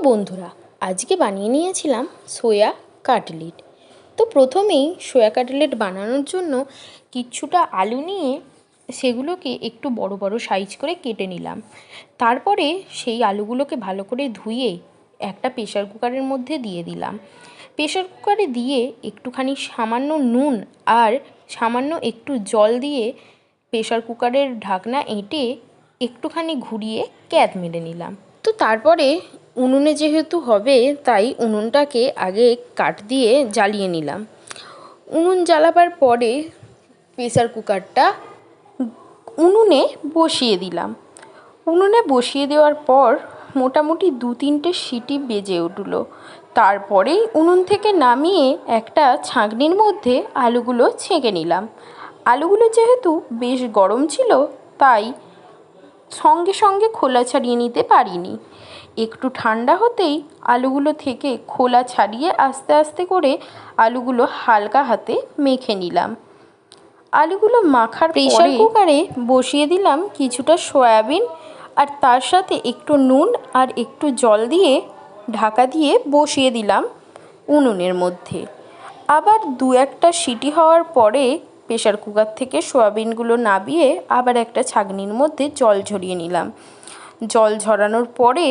বন্ধুরা, আজকে বানিয়ে নিয়েছিলাম সোয়া কাটলেট। তো প্রথমেই সোয়া কাটলেট বানানোর জন্য কিছুটা আলু নিয়ে সেগুলোকে একটু বড় বড় সাইজ করে কেটে নিলাম। তারপরে সেই আলুগুলোকে ভালো করে ধুয়ে একটা প্রেসার কুকারের মধ্যে দিয়ে দিলাম। প্রেসার কুকারে দিয়ে একটুখানি সামান্য নুন আর সামান্য একটু জল দিয়ে প্রেসার কুকারের ঢাকনা এঁটে একটুখানি ঘুরিয়ে ক্যাপ মেরে নিলাম। তো তারপরে উনুনে যেহেতু হবে তাই উনুনটাকে আগে কাঠ দিয়ে জ্বালিয়ে নিলাম। উনুন জ্বালাবার পরে প্রেসার কুকারটা উনুনে বসিয়ে দিলাম। উনুনে বসিয়ে দেওয়ার পর মোটামুটি 2-3টে সিটি বেজে উঠল। তারপরেই উনুন থেকে নামিয়ে একটা ছাঁকনির মধ্যে আলুগুলো ছেঁকে নিলাম। আলুগুলো যেহেতু বেশ গরম ছিল তাই সঙ্গে সঙ্গে খোলা ছাড়িয়ে নিতে পারিনি। একটু ঠান্ডা হতেই আলুগুলো থেকে খোলা ছাড়িয়ে আস্তে আস্তে করে আলুগুলো হালকা হাতে মেখে নিলাম। আলুগুলো মাখার প্রেসার কুকারে বসিয়ে দিলাম কিছুটা সয়াবিন আর তার সাথে একটু নুন আর একটু জল দিয়ে ঢাকা দিয়ে বসিয়ে দিলাম উনুনের মধ্যে। আবার 2-1টা সিটি হওয়ার পরে প্রেসার কুকার থেকে সয়াবিনগুলো নামিয়ে আবার একটা ছাঁকনির মধ্যে জল ঝরিয়ে নিলাম। জল ঝরানোর পরে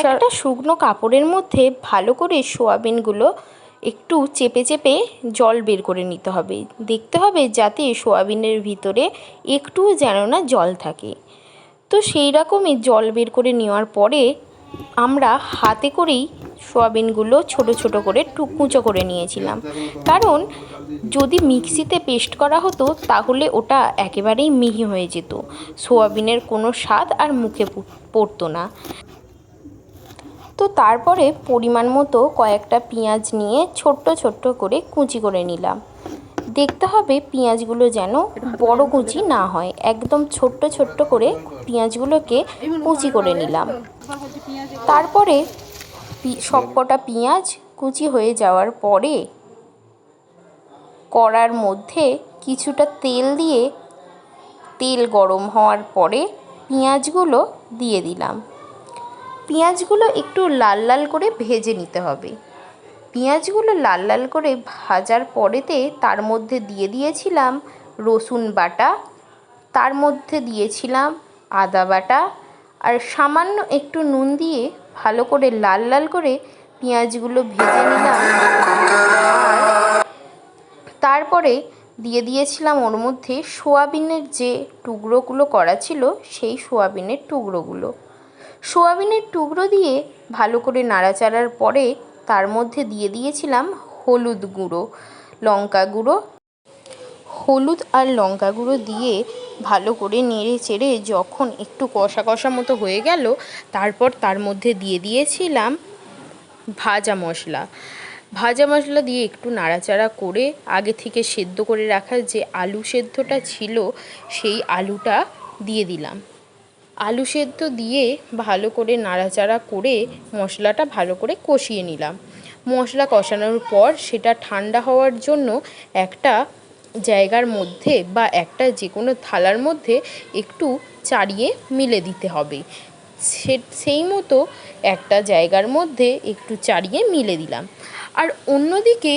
একটা শুকনো কাপড়ের মধ্যে ভালো করে সয়াবিনগুলো একটু চেপে চেপে জল বের করে নিতে হবে। দেখতে হবে যাতে সয়াবিনের ভিতরে একটুও যেন না জল থাকে। তো সেই রকমই জল বের করে নেওয়ার পরে আমরা হাতে করেই সয়াবিনগুলো ছোট ছোট করে কুচো করে নিয়েছিলাম। কারণ যদি মিক্সিতে পেস্ট করা হতো তাহলে ওটা একেবারেই মিহি হয়ে যেত, সয়াবিনের কোনো স্বাদ আর মুখে পড়তো না। তো তারপরে পরিমাণ মতো কয়েকটা পেঁয়াজ নিয়ে ছোট্ট ছোট্ট করে কুচি করে নিলাম। দেখতে হবে পেঁয়াজগুলো যেন বড় কুচি না হয়, একদম ছোট্ট ছোট্ট করে পেঁয়াজগুলোকে কুচি করে নিলাম। তারপরে সবকটা পেঁয়াজ কুচি হয়ে যাওয়ার পরে কড়ার মধ্যে কিছুটা তেল দিয়ে তেল গরম হওয়ার পরে পেঁয়াজগুলো দিয়ে দিলাম। পেঁয়াজগুলো একটু লাল লাল করে ভেজে নিতে হবে। পেঁয়াজগুলো লাল লাল করে ভাজার পরেতে তার মধ্যে দিয়ে দিয়েছিলাম রসুন বাটা, তার মধ্যে দিয়েছিলাম আদা বাটা আর সামান্য একটু নুন দিয়ে ভালো করে লাল লাল করে পেঁয়াজগুলো ভেজে নিলাম। তারপরে দিয়ে দিয়েছিলাম ওর মধ্যে সোয়াবিনের যে টুকরোগুলো করা ছিল সেই সোয়াবিনের টুকরোগুলো। সোয়াবিনের টুকরো দিয়ে ভালো করে নাড়াচাড়ার পরে তার মধ্যে দিয়ে দিয়েছিলাম হলুদ গুঁড়ো, লঙ্কা গুঁড়ো। হলুদ আর লঙ্কা গুঁড়ো দিয়ে ভালো করে নেড়ে চেড়ে যখন একটু কষা কষা মতো হয়ে গেল তারপর তার মধ্যে দিয়ে দিয়েছিলাম ভাজা মশলা। ভাজা মশলা দিয়ে একটু নাড়াচাড়া করে আগে থেকে সেদ্ধ করে রাখা যে আলু সেদ্ধটা ছিল সেই আলুটা দিয়ে দিলাম। আলু সেদ্ধ দিয়ে ভালো করে নাড়াচাড়া করে মশলাটা ভালো করে কষিয়ে নিলাম। মশলা কষানোর পর সেটা ঠান্ডা হওয়ার জন্য একটা জায়গার মধ্যে বা একটা যে কোনো থালার মধ্যে একটু চাড়িয়ে মিলে দিতে হবে। সেই মতো একটা জায়গার মধ্যে একটু চাড়িয়ে মিলে দিলাম। আর অন্যদিকে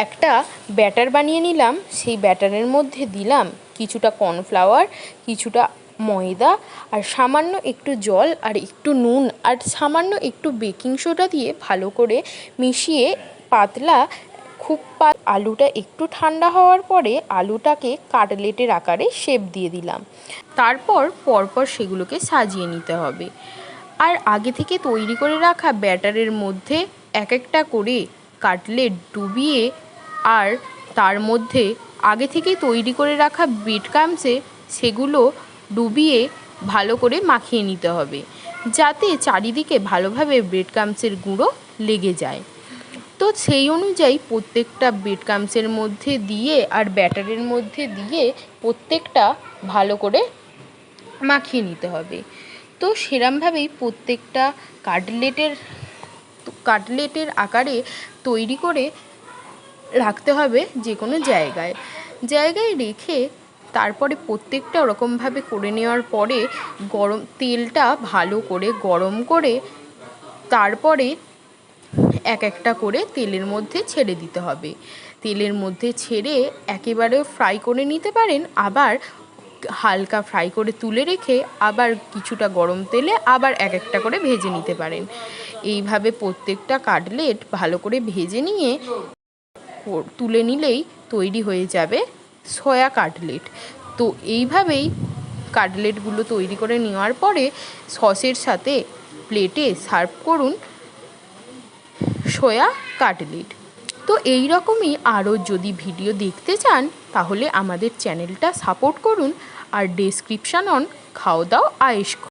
একটা ব্যাটার বানিয়ে নিলাম। সেই ব্যাটারের মধ্যে দিলাম কিছুটা কর্নফ্লাওয়ার, কিছুটা ময়দা আর সামান্য একটু জল আর একটু নুন আর সামান্য একটু বেকিং সোডা দিয়ে ভালো করে মিশিয়ে পাতলা আলুটা একটু ঠান্ডা হওয়ার পরে আলুটাকে কাটলেটের আকারে শেপ দিয়ে দিলাম। তারপর পরপর সেগুলোকে সাজিয়ে নিতে হবে। আর আগে থেকে তৈরি করে রাখা ব্যাটারের মধ্যে এক একটা করে কাটলেট ডুবিয়ে আর তার মধ্যে আগে থেকে তৈরি করে রাখা ব্রেড ক্রাম্বসে সেগুলো ডুবিয়ে ভালো করে মাখিয়ে নিতে হবে যাতে চারিদিকে ভালোভাবে ব্রেড ক্রাম্বসের গুঁড়ো লেগে যায়। তো সেই অনুযায়ী প্রত্যেকটা ব্রেড ক্রাম্বসের মধ্যে দিয়ে আর ব্যাটারের মধ্যে দিয়ে প্রত্যেকটা ভালো করে মাখিয়ে নিতে হবে। তো সেরমভাবেই প্রত্যেকটা কাটলেটের আকারে তৈরি করে রাখতে হবে যে কোনো জায়গায় রেখে তারপরে প্রত্যেকটা ওরকমভাবে করে নেওয়ার পরে তেলটা ভালো করে গরম করে তারপরে এক একটা করে তেলের মধ্যে ছেড়ে দিতে হবে। তেলের মধ্যে ছেড়ে একেবারে ফ্রাই করে নিতে পারেন, আবার হালকা ফ্রাই করে তুলে রেখে আবার কিছুটা গরম তেলে আবার এক একটা করে ভেজে নিতে পারেন। এইভাবে প্রত্যেকটা কাটলেট ভালো করে ভেজে নিয়ে তুলে নিলেই তৈরি হয়ে যাবে সয়া কাটলেট। তো এইভাবেই কাটলেটগুলো তৈরি করে নেওয়ার পরে সসের সাথে প্লেটে সার্ভ করুন সয়া কাটলেট। তো এই রকমই আরও যদি ভিডিও দেখতে চান তাহলে আমাদের চ্যানেলটা সাপোর্ট করুন আর ডেসক্রিপশন অন খাও দাও আয়েশ।